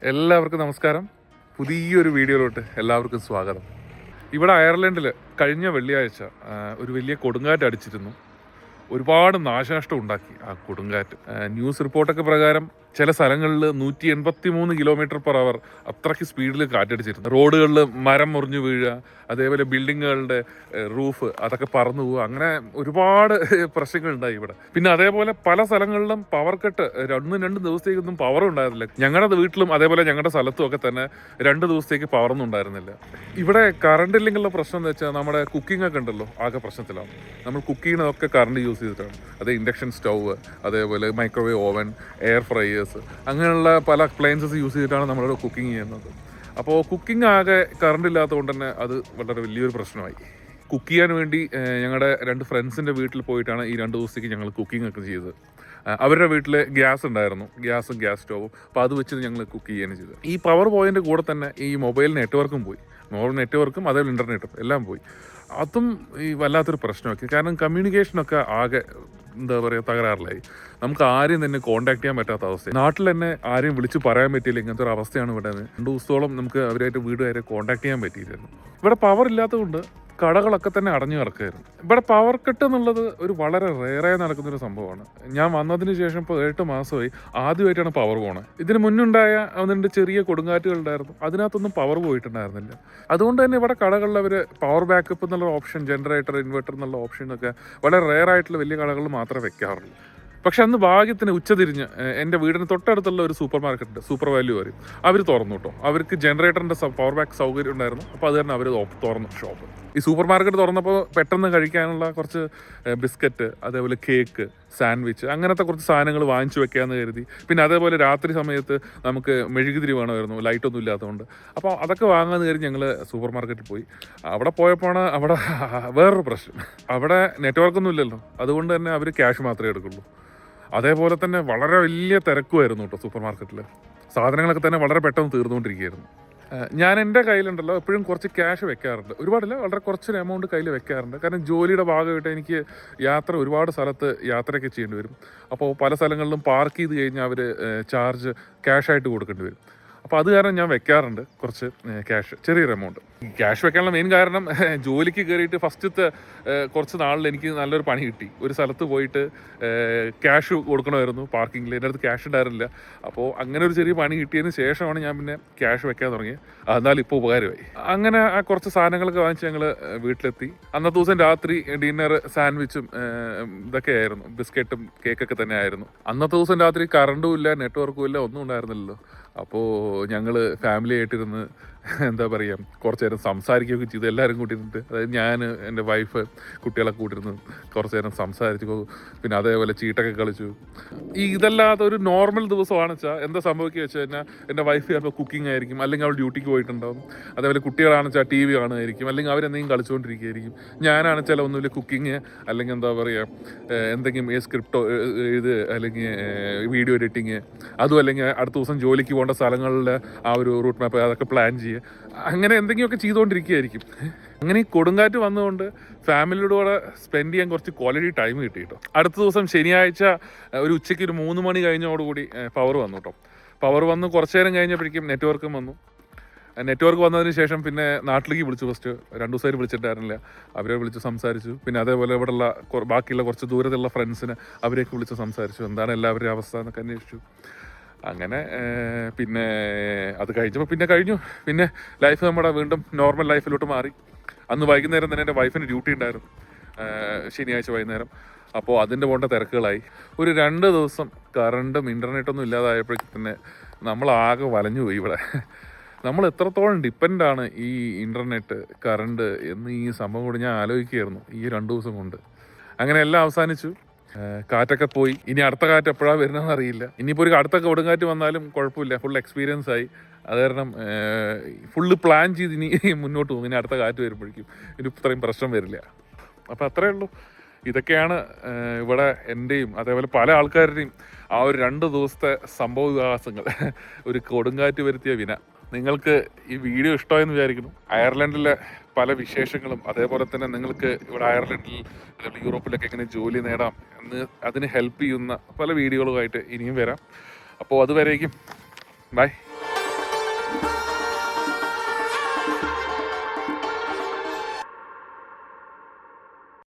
എല്ലാവർക്കും നമസ്കാരം. പുതിയൊരു വീഡിയോയിലോട്ട് എല്ലാവർക്കും സ്വാഗതം. ഇവിടെ അയർലൻഡിൽ കഴിഞ്ഞ വെള്ളിയാഴ്ച ഒരു വലിയ കൊടുങ്കാറ്റ് അടിച്ചിരുന്നു. ഒരുപാട് നാശനഷ്ടം ഉണ്ടാക്കി ആ കൊടുങ്കാറ്റ്. ന്യൂസ് റിപ്പോർട്ടൊക്കെ പ്രകാരം ചില സ്ഥലങ്ങളിൽ 183 km/h അത്രയ്ക്ക് സ്പീഡിൽ കാറ്റടിച്ചിരുന്നു. റോഡുകളിൽ മരം മുറിഞ്ഞു വീഴുക, അതേപോലെ ബിൽഡിങ്ങുകളുടെ റൂഫ് അതൊക്കെ പറന്നു പോവുക, അങ്ങനെ ഒരുപാട് പ്രശ്നങ്ങളുണ്ടായി ഇവിടെ. പിന്നെ അതേപോലെ പല സ്ഥലങ്ങളിലും പവർ കട്ട്, 2 ദിവസത്തേക്കൊന്നും പവർ ഉണ്ടായിരുന്നില്ല. ഞങ്ങളുടെ വീട്ടിലും അതേപോലെ ഞങ്ങളുടെ സ്ഥലത്തും ഒക്കെ തന്നെ 2 ദിവസത്തേക്ക് പവറൊന്നും ഉണ്ടായിരുന്നില്ല. ഇവിടെ കറണ്ട് ഇല്ലെങ്കിലുള്ള പ്രശ്നം എന്ന് വെച്ചാൽ നമ്മുടെ കുക്കിംഗ് ഒക്കെ ഉണ്ടല്ലോ, ആകെ പ്രശ്നത്തിലാണ്. നമ്മൾ കുക്ക് ചെയ്യുന്നതൊക്കെ കറണ്ട് യൂസ് ചെയ്തിട്ടാണ്. അത് ഇൻഡക്ഷൻ സ്റ്റൗവ്, അതേപോലെ മൈക്രോവേവ് ഓവൻ, എയർ ഫ്രയേഴ്സ്, അങ്ങനെയുള്ള പല അപ്ലയൻസസ് യൂസ് ചെയ്തിട്ടാണ് നമ്മളിവിടെ കുക്കിംഗ് ചെയ്യുന്നത്. അപ്പോൾ കുക്കിംഗ് ആകെ കറണ്ട് ഇല്ലാത്തതുകൊണ്ട് തന്നെ അത് വളരെ വലിയൊരു പ്രശ്നമായി. കുക്ക് ചെയ്യാൻ വേണ്ടി ഞങ്ങളുടെ 2 ഫ്രണ്ട്സിൻ്റെ വീട്ടിൽ പോയിട്ടാണ് ഈ 2 ദിവസത്തേക്ക് ഞങ്ങൾ കുക്കിംഗ് ഒക്കെ ചെയ്തത്. അവരുടെ വീട്ടിൽ ഗ്യാസ് ഉണ്ടായിരുന്നു, ഗ്യാസും ഗ്യാസ് സ്റ്റോവും. അപ്പോൾ അത് വെച്ച് ഞങ്ങൾ കുക്ക് ചെയ്യുകയാണ് ചെയ്തത്. ഈ പവർ പോയിൻ്റെ കൂടെ തന്നെ ഈ മൊബൈൽ നെറ്റ്വർക്കും പോയി. മൊബൈൽ നെറ്റ്വർക്കും അതേപോലെ ഇൻ്റർനെറ്റും എല്ലാം പോയി. അതും ഈ വല്ലാത്തൊരു പ്രശ്നമൊക്കെ. കാരണം കമ്മ്യൂണിക്കേഷനൊക്കെ ആകെ എന്താ പറയുക തകരാറിലായി. നമുക്ക് ആരെയും തന്നെ കോൺടാക്ട് ചെയ്യാൻ പറ്റാത്ത അവസ്ഥ. നാട്ടിൽ തന്നെ ആരെയും വിളിച്ച് പറയാൻ പറ്റിയില്ല. ഇങ്ങനത്തെ ഒരു അവസ്ഥയാണ് ഇവിടെ. 2 ദിവസത്തോളം നമുക്ക് അവരായിട്ട് വീടുകാരെ കോൺടാക്ട് ചെയ്യാൻ പറ്റിയില്ലായിരുന്നു. ഇവിടെ പവർ ഇല്ലാത്തതുകൊണ്ട് കടകളൊക്കെ തന്നെ അടഞ്ഞു കിടക്കുകയായിരുന്നു. ഇവിടെ പവർ കട്ട് എന്നുള്ളത് ഒരു വളരെ റെയറായി നടക്കുന്നൊരു സംഭവമാണ്. ഞാൻ വന്നതിന് ശേഷം ഇപ്പോൾ 8 മാസമായി ആദ്യമായിട്ടാണ് പവർ പോണത്. ഇതിന് മുന്നുണ്ടായ 1-2 ചെറിയ കൊടുങ്കാറ്റുകളുണ്ടായിരുന്നു, അതിനകത്തൊന്നും പവർ പോയിട്ടുണ്ടായിരുന്നില്ല. അതുകൊണ്ട് തന്നെ ഇവിടെ കടകളിൽ അവർ പവർ ബാക്കപ്പ് എന്നുള്ള ഓപ്ഷൻ, ജനറേറ്റർ, ഇൻവെർട്ടർ എന്നുള്ള ഓപ്ഷനൊക്കെ വളരെ റെയറായിട്ടുള്ള വലിയ കടകളിൽ മാത്രമേ വെക്കാറുള്ളൂ. പക്ഷെ അന്ന് ഭാഗ്യത്തിന് ഉച്ചതിരിഞ്ഞ് എൻ്റെ വീടിന് തൊട്ടടുത്തുള്ള ഒരു സൂപ്പർ മാർക്കറ്റ്, സൂപ്പർ വാല്യൂ വരും, അവർ തുറന്നു കേട്ടോ. അവർക്ക് ജനറേറ്ററിൻ്റെ പവർ ബാക്ക് സൗകര്യം ഉണ്ടായിരുന്നു. അപ്പോൾ അത് തന്നെ അവർ തുറന്നു ഷോപ്പ്. ഈ സൂപ്പർ മാർക്കറ്റ് തുറന്നപ്പോൾ പെട്ടെന്ന് കഴിക്കാനുള്ള കുറച്ച് ബിസ്ക്കറ്റ്, അതേപോലെ കേക്ക്, സാൻഡ്വിച്ച്, അങ്ങനത്തെ കുറച്ച് സാധനങ്ങൾ വാങ്ങിച്ചു വെക്കാമെന്ന് കരുതി. പിന്നെ അതേപോലെ രാത്രി സമയത്ത് നമുക്ക് മെഴുകുതിരി വേണമായിരുന്നു, ലൈറ്റൊന്നും ഇല്ലാത്തതുകൊണ്ട്. അപ്പോൾ അതൊക്കെ വാങ്ങാമെന്ന് കരുതി ഞങ്ങൾ സൂപ്പർ മാർക്കറ്റിൽ പോയി. അവിടെ പോയപ്പോഴാണ് അവിടെ വേറൊരു പ്രശ്നം. അവിടെ നെറ്റ്വർക്കൊന്നും ഇല്ലല്ലോ, അതുകൊണ്ട് തന്നെ അവർ ക്യാഷ് മാത്രമേ എടുക്കുള്ളൂ. അതേപോലെ തന്നെ വളരെ വലിയ തിരക്കുമായിരുന്നു കേട്ടോ സൂപ്പർ മാർക്കറ്റിൽ. സാധനങ്ങളൊക്കെ തന്നെ വളരെ പെട്ടെന്ന് തീർന്നുകൊണ്ടിരിക്കുകയായിരുന്നു. ഞാൻ എൻ്റെ കയ്യിലുണ്ടല്ലോ എപ്പോഴും കുറച്ച് ക്യാഷ് വെക്കാറുണ്ട്. ഒരുപാടില്ല, വളരെ കുറച്ചൊരു എമൗണ്ട് കയ്യിൽ വെക്കാറുണ്ട്. കാരണം ജോലിയുടെ ഭാഗമായിട്ട് എനിക്ക് ഒരുപാട് സ്ഥലത്ത് യാത്രയൊക്കെ ചെയ്യേണ്ടി വരും. അപ്പോൾ പല സ്ഥലങ്ങളിലും പാർക്ക് ചെയ്ത് കഴിഞ്ഞാൽ അവർ ചാർജ് ക്യാഷായിട്ട് കൊടുക്കേണ്ടി വരും. അപ്പോൾ അത് കാരണം ഞാൻ വെക്കാറുണ്ട് കുറച്ച് ക്യാഷ്, ചെറിയൊരു എമൗണ്ട്. ക്യാഷ് വെക്കാനുള്ള മെയിൻ കാരണം ജോലിക്ക് കയറിയിട്ട് ഫസ്റ്റത്തെ കുറച്ച് നാളിൽ എനിക്ക് നല്ലൊരു പണി കിട്ടി. ഒരു സ്ഥലത്ത് പോയിട്ട് ക്യാഷ് കൊടുക്കണമായിരുന്നു പാർക്കിങ്ങിൽ. എൻ്റെ അടുത്ത് ക്യാഷ് ഉണ്ടായിരുന്നില്ല. അപ്പോൾ അങ്ങനെ ഒരു ചെറിയ പണി കിട്ടിയതിന് ശേഷമാണ് ഞാൻ പിന്നെ ക്യാഷ് വെക്കാൻ തുടങ്ങിയത്. എന്നാലും ഇപ്പോൾ ഉപകാരമായി. അങ്ങനെ ആ കുറച്ച് സാധനങ്ങളൊക്കെ വാങ്ങിച്ച് ഞങ്ങൾ വീട്ടിലെത്തി. അന്നത്തെ ദിവസം രാത്രി ഡിന്നർ സാൻഡ്വിച്ചും ഇതൊക്കെ ആയിരുന്നു, ബിസ്ക്കറ്റും കേക്കൊക്കെ തന്നെ ആയിരുന്നു. അന്നത്തെ ദിവസം രാത്രി കറണ്ടും ഇല്ല, നെറ്റ്വർക്കും ഇല്ല, ഒന്നും ഉണ്ടായിരുന്നില്ലല്ലോ. അപ്പോൾ ഞങ്ങൾ ഫാമിലി ആയിട്ടിരുന്ന് എന്താ പറയുക, കുറച്ച് നേരം സംസാരിക്കുകയൊക്കെ ചെയ്തു. എല്ലാവരും കൂട്ടിയിരുന്നിട്ട്, അതായത് ഞാൻ, എൻ്റെ വൈഫ്, കുട്ടികളൊക്കെ കൂട്ടിയിരുന്ന് കുറച്ച് നേരം സംസാരിച്ചു. പിന്നെ അതേപോലെ ചീട്ടൊക്കെ കളിച്ചു. ഇതല്ലാതെ ഒരു നോർമൽ ദിവസമാണെന്ന് വെച്ചാൽ എന്താ സംഭവിക്കുക വെച്ച് കഴിഞ്ഞാൽ, എൻ്റെ വൈഫ് ചിലപ്പോൾ കുക്കിംഗ് ആയിരിക്കും, അല്ലെങ്കിൽ അവൾ ഡ്യൂട്ടിക്ക് പോയിട്ടുണ്ടാവും. അതേപോലെ കുട്ടികളാണെന്ന് വെച്ചാൽ TV കാണുമായിരിക്കും, അല്ലെങ്കിൽ അവരെന്തെങ്കിലും കളിച്ചുകൊണ്ടിരിക്കുകയായിരിക്കും. ഞാനാണെന്ന് വെച്ചാൽ ഒന്നുമില്ല, കുക്കിങ്, അല്ലെങ്കിൽ എന്താ പറയുക എന്തെങ്കിലും സ്ക്രിപ്റ്റോ എഴുത്, അല്ലെങ്കിൽ വീഡിയോ എഡിറ്റിങ്, അതും അല്ലെങ്കിൽ അടുത്ത ദിവസം ജോലിക്ക് പോകേണ്ട സ്ഥലങ്ങളിൽ ആ ഒരു റൂട്ട് മാപ്പ് അതൊക്കെ പ്ലാൻ ചെയ്യുക, അങ്ങനെ എന്തെങ്കിലുമൊക്കെ ചെയ്തുകൊണ്ടിരിക്കുകയായിരിക്കും. അങ്ങനെ ഈ കൊടുങ്കാറ്റ് വന്നുകൊണ്ട് ഫാമിലിയുടെ കൂടെ സ്പെൻഡ് ചെയ്യാൻ കുറച്ച് ക്വാളിറ്റി ടൈം കിട്ടി കേട്ടോ. അടുത്ത ദിവസം ശനിയാഴ്ച ഒരു ഉച്ചയ്ക്ക് ഒരു 3 മണി കഴിഞ്ഞോടുകൂടി പവർ വന്നു കേട്ടോ. പവർ വന്ന് കുറച്ച് നേരം കഴിഞ്ഞപ്പോഴേക്കും നെറ്റ്വർക്കും വന്നു. നെറ്റ്വർക്ക് വന്നതിന് ശേഷം പിന്നെ നാട്ടിലേക്ക് വിളിച്ചു. ഫസ്റ്റ് 2 ദിവസമായിട്ട് വിളിച്ചിട്ടായിരുന്നില്ല. അവരെ വിളിച്ച് സംസാരിച്ചു. പിന്നെ അതേപോലെ ഇവിടെയുള്ള ബാക്കിയുള്ള കുറച്ച് ദൂരത്തുള്ള ഫ്രണ്ട്സിനെ അവരെയൊക്കെ വിളിച്ച് സംസാരിച്ചു, എന്താണ് എല്ലാവരുടെയും അവസ്ഥ എന്നൊക്കെ അന്വേഷിച്ചു. അങ്ങനെ പിന്നെ അത് കഴിഞ്ഞപ്പോൾ പിന്നെ കഴിഞ്ഞു. പിന്നെ ലൈഫ് നമ്മുടെ വീണ്ടും നോർമൽ ലൈഫിലോട്ട് മാറി. അന്ന് വൈകുന്നേരം തന്നെ എൻ്റെ വൈഫിന് ഡ്യൂട്ടി ഉണ്ടായിരുന്നു, ശനിയാഴ്ച വൈകുന്നേരം. അപ്പോൾ അതിൻ്റെ പോണ്ട തിരക്കുകളായി. ഒരു 2 ദിവസം കറണ്ടും ഇൻ്റർനെറ്റൊന്നും ഇല്ലാതായപ്പോഴേക്കും തന്നെ നമ്മളാകെ വലഞ്ഞു പോയി. ഇവിടെ നമ്മൾ എത്രത്തോളം ഡിപ്പെൻഡാണ് ഈ ഇൻ്റർനെറ്റ്, കറണ്ട് എന്ന് ഈ സംഭവം കൂടി ഞാൻ ആലോചിക്കുകയായിരുന്നു ഈ 2 ദിവസം കൊണ്ട്. അങ്ങനെ എല്ലാം അവസാനിച്ചു. കാറ്റൊക്കെ പോയി. ഇനി അടുത്ത കാറ്റ് എപ്പോഴാണ് വരുന്നതെന്ന് അറിയില്ല. ഇനിയിപ്പോൾ ഒരു അടുത്ത കൊടുങ്കാറ്റ് വന്നാലും കുഴപ്പമില്ല, ഫുൾ എക്സ്പീരിയൻസ് ആയി. അത് കാരണം ഫുള്ള് പ്ലാൻ ചെയ്ത് ഇനി മുന്നോട്ട് പോകും. ഇനി അടുത്ത കാറ്റ് വരുമ്പോഴേക്കും ഇനി ഇത്രയും പ്രശ്നം വരില്ല. അപ്പോൾ അത്രയേ ഉള്ളൂ. ഇതൊക്കെയാണ് ഇവിടെ എൻ്റെയും അതേപോലെ പല ആൾക്കാരുടെയും ആ ഒരു 2 ദിവസത്തെ സംഭവ വികാസങ്ങൾ, ഒരു കൊടുങ്കാറ്റ് വരുത്തിയ വിന. നിങ്ങൾക്ക് ഈ വീഡിയോ ഇഷ്ടമായെന്ന് വിചാരിക്കുന്നു. അയർലൻഡിലെ പല വിശേഷങ്ങളും, അതേപോലെ തന്നെ നിങ്ങൾക്ക് ഇവിടെ അയർലൻഡിൽ അല്ലെങ്കിൽ യൂറോപ്പിലൊക്കെ എങ്ങനെ ജോലി നേടാം എന്ന് അതിന് ഹെൽപ്പ് ചെയ്യുന്ന പല വീഡിയോകളുമായിട്ട് ഇനിയും വരാം. അപ്പോൾ അതുവരേക്കും ബൈ.